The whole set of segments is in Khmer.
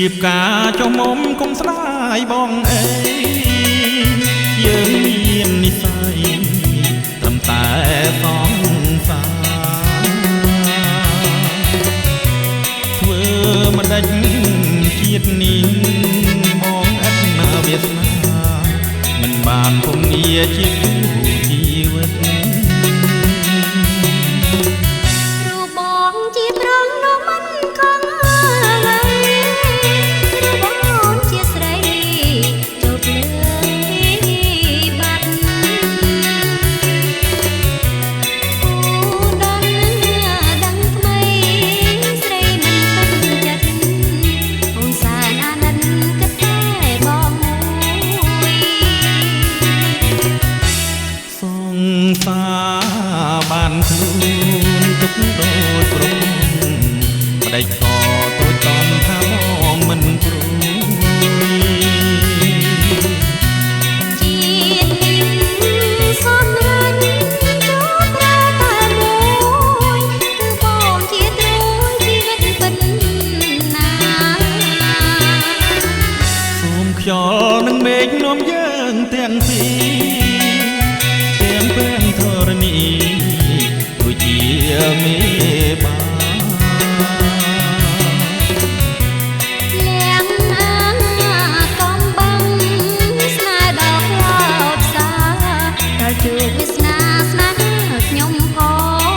ៀបការចុះមុំកុំស្ដាយបងអេយើងមាននិស័យត្រឹមតែសងសាធ្វើមិនដេចជាតិនេះបងអត់ណាវាសនាមិនបានពំនីជាគូជីវិតបានខ្លួនទុកដូចព្រមប្តីក៏ទូចតន់ថាបងមិនព្រួយជាតិនេះសំរាញ់ជួបប្រើតែមួយគឺបងជាទ្រជីវិតពិតណាសូមខ្យល់នឹងមេឃនាំយើងទាំងពីរទាំងពេងធរណីដូចជាមេបាលៀងកំបាំងស្នេហ៍ដល់ខ្លោចសាដល់ជួបវាសនាស្នេហ៍ខ្ញុំផង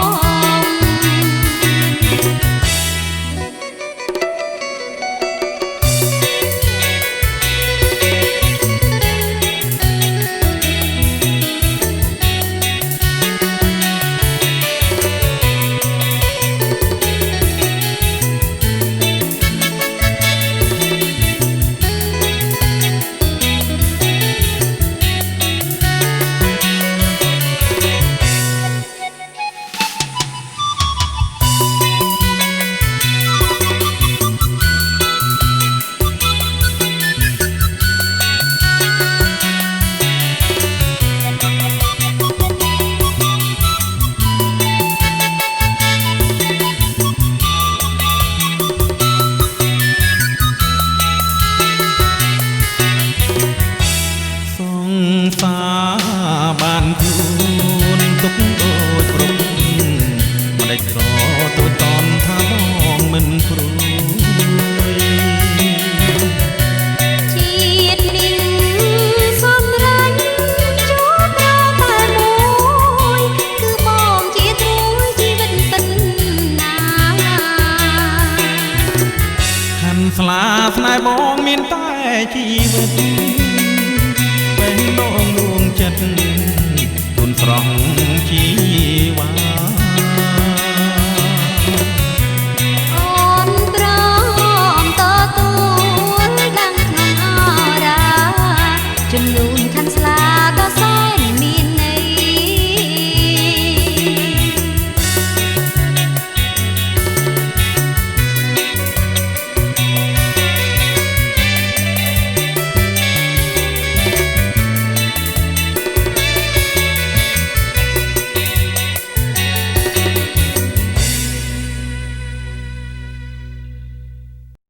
បានខ្លួនទុកដូចព្រមម្ដេចក៏ទូចតន់ថាបងមិនព្រួយជាតិនេះសំរាញ់ជួបប្រើតែមួយគឺបងជាទ្រជីវិតពិតណាខាន់ស្លាស្នេហ៍បងមានតែជីវិតបេះដូងដួងចិត្តទុនស្រស់ជីវ៉ា